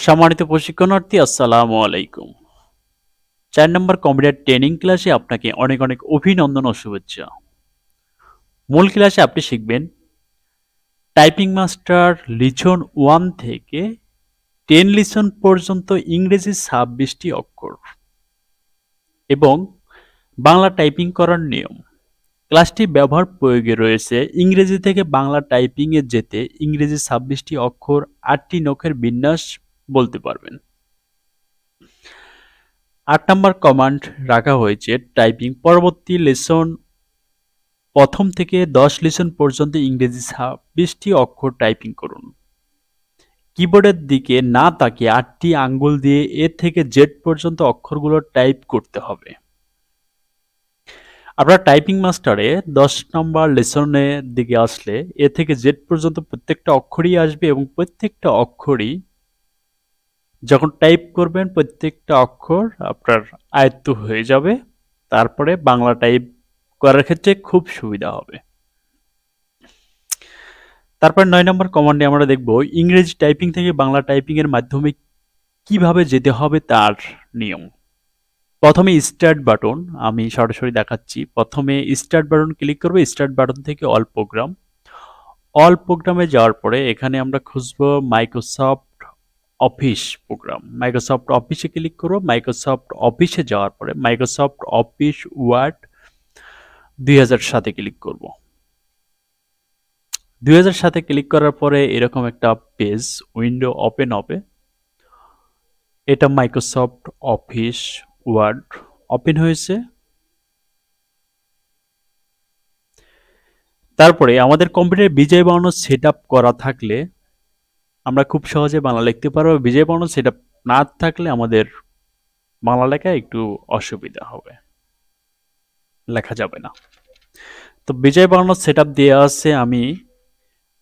সম্মানিত প্রশিক্ষণার্থী, আসসালামু আলাইকুম। ৪ নম্বর কম্পিউটার ট্রেনিং ক্লাসে আপনাকে অনেক অনেক অভিনন্দন ও শুভেচ্ছা। মূল ক্লাসে আপনি শিখবেন টাইপিং মাস্টার লিসন 1 থেকে 10 লিসন পর্যন্ত ইংরেজি ২৬টি অক্ষর এবং বাংলা টাইপিং করার নিয়ম। ক্লাসটি ব্যবহার প্রয়োগে রয়েছে ইংরেজি থেকে বাংলা টাইপিংয়ে যেতে ইংরেজি ২৬টি অক্ষর ৮টি নখের বিন্যাস বলতে পারবেন। ৮ নম্বর কমান্ড রাখা হয়েছে টাইপিং পরবর্তী লেসন প্রথম থেকে ১০ লেসন পর্যন্ত ইংরেজি ২৬টি অক্ষর টাইপিং করুন। কিবোর্ডের দিকে না তাকিয়ে ৮টি আঙ্গুল দিয়ে এ থেকে জেড পর্যন্ত অক্ষরগুলো টাইপ করতে হবে। আপনারা টাইপিং মাস্টারে ১০ নম্বর লেসনের দিকে আসলে এ থেকে জেড পর্যন্ত প্রত্যেকটা অক্ষরই আসবে এবং প্রত্যেকটা অক্ষরই যখন টাইপ করবেন প্রত্যেকটা অক্ষর আপনার আয়ত্ত হয়ে যাবে। তারপরে বাংলা টাইপ করার ক্ষেত্রে খুব সুবিধা হবে। তারপর ৯ নম্বর কমান্ডে আমরা দেখব ইংরেজি টাইপিং থেকে বাংলা টাইপিং এর মাধ্যমে কিভাবে যেতে হবে তার নিয়ম। প্রথমে স্টার্ট বাটন, আমি সরাসরি দেখাচ্ছি। প্রথমে স্টার্ট বাটন ক্লিক করব। স্টার্ট বাটন থেকে অল প্রোগ্রাম, অল প্রোগ্রামে যাওয়ার পরে এখানে আমরা খুঁজব মাইক্রোসফট অফিস প্রোগ্রাম। মাইক্রোসফট অফিসে ক্লিক করব। মাইক্রোসফট অফিসে যাওয়ার পরে মাইক্রোসফট অফিস ওয়ার্ড ২০০৭ ক্লিক করব। ২০০৭ ক্লিক করার পরে এরকম একটা পেজ উইন্ডো ওপেন হবে। এটা মাইক্রোসফট অফিস ওয়ার্ড ওপেন হয়েছে। তারপরে আমাদের কম্পিউটারে বিজয় বর্ণ সেট করা থাকলে আমরা খুব সহজে বাংলা লিখতে পারবো। বিজয় বর্ণ সেট না থাকলে আমাদের বাংলা লেখা একটু অসুবিধা হবে, লেখা যাবে না। তো বিজয় বর্ণ সেট দিয়ে আছে। আমি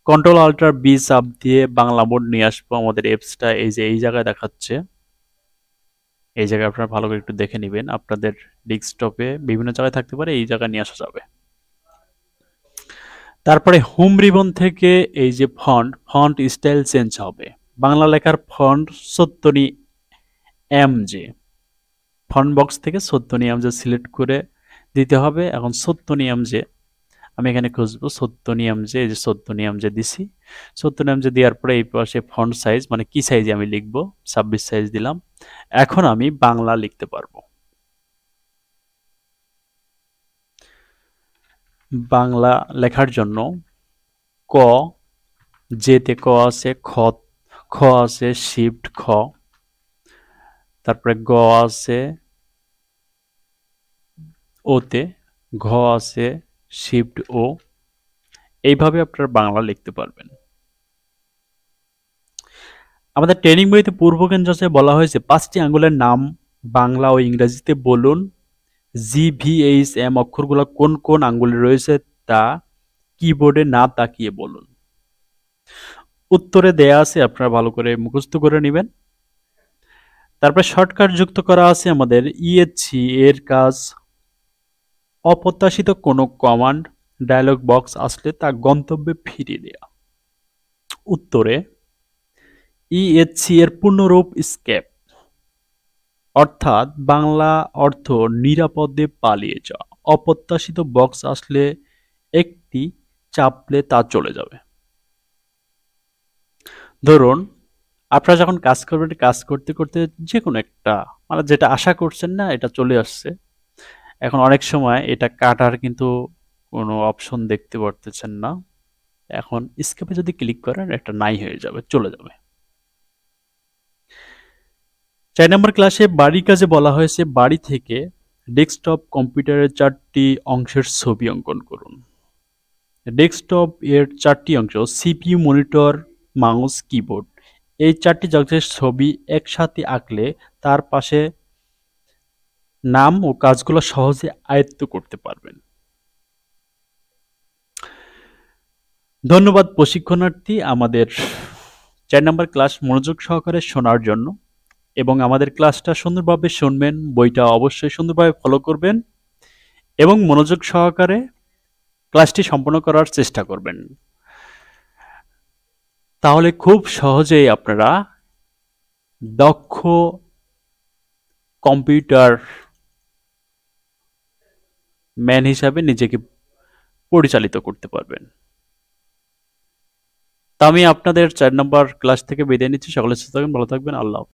কন্ট্রোল আল্টার বি চাপ দিয়ে বাংলা মোড নিয়ে আসবো। আমাদের অ্যাপসটা এই যে এই জায়গায় দেখাচ্ছে, এই জায়গায় আপনারা ভালো করে একটু দেখে নেবেন। আপনাদের ডেস্কটপে বিভিন্ন জায়গায় থাকতে পারে, এই জায়গায় নিয়ে আসা যাবে। তারপরে হোম রিবন থেকে এই যে ফন্ট স্টাইল চেঞ্জ হবে। বাংলা লেখার ফন্ট ৭০ এমজে, ফন্ট বক্স থেকে ৭০ এমজে সিলেক্ট করে দিতে হবে। এখন ৭০ এমজে আমি এখানে খুঁজবো ৭০ এমজে, এই যে ৭০ এমজে দিছি। ৭০ এমজে দেওয়ার পরে এই পাশে ফন্ট সাইজ মানে কি সাইজে আমি লিখবো ২৬ সাইজ দিলাম। এখন আমি বাংলা লিখতে পারবো। বাংলা লেখার জন্য ক, যেতে ক আছে, খ আছে শিফট খ, তারপরে গ আছে ওতে, ঘ আছে শিফট ও। এইভাবে আপনারা বাংলা লিখতে পারবেন। আমাদের ট্রেনিং বইতে পূর্বকেন্দ্রে বলা হয়েছে ৫টি আঙ্গুলের নাম বাংলা ও ইংরেজিতে বলুন। GVHM অক্ষরগুলো কোন কোন আঙ্গুলে রয়েছে তা কিবোর্ডে না তাকিয়ে বলুন। উত্তরে দেয়া আছে, আপনারা ভালো করে মুখস্থ করে নেবেন। তারপরে শর্টকাট যুক্ত করা আছে আমাদের ESC এর কাজ অপ্রত্যাশিত কোনো কমান্ড ডায়লগ বক্স আসলে তা গন্তব্যে ফিরিয়ে দেয়া। উত্তরে ESC এর পূর্ণরূপ স্কেপ, অর্থাৎ বাংলা অর্থ নিরাপদে পালিয়ে যাওয়া। অপ্রত্যাশিত বক্স আসলে একটি চাপলে তা চলে যাবে। ধরুন আপনারা যখন কাজ করবেন, কাজ করতে করতে যে কোনো একটা মানে যেটা আশা করছেন না এটা চলে আসছে। এখন অনেক সময় এটা কাটার কিন্তু কোনো অপশন দেখতে পারতেছেন না। এখন স্কেপে যদি ক্লিক করেন এটা নাই হয়ে যাবে, চলে যাবে। ৪ নম্বর ক্লাসে বাড়ির কাজে বলা হয়েছে বাড়ি থেকে ডেস্কটপ কম্পিউটারের ৪টি অংশের ছবি অঙ্কন করুন। ডেস্কটপ এর ৪টি অংশ CPU, মনিটর, মাউস, কিবোর্ড, এই ৪টি অংশের ছবি একসাথে আঁকলে তার পাশে নাম ও কাজগুলো সহজে আয়ত্ত করতে পারবেন। ধন্যবাদ প্রশিক্ষণার্থী আমাদের ৪ নম্বর ক্লাস মনোযোগ সহকারে শোনার জন্য, এবং আমাদের ক্লাসটা সুন্দরভাবে শুনবেন, বইটা অবশ্যই সুন্দরভাবে ফলো করবেন এবং মনোযোগ সহকারে ক্লাসটি সম্পন্ন করার চেষ্টা করবেন। তাহলে খুব সহজেই আপনারা দক্ষ কম্পিউটার ম্যান হিসাবে নিজেকে পরিচালিত করতে পারবেন। তা আমি আপনাদের 4 নম্বর ক্লাস থেকে বিদায় নিচ্ছি। সকলে সুস্থ থাকবেন, ভালো থাকবেন। আল্লাহ হাফেজ।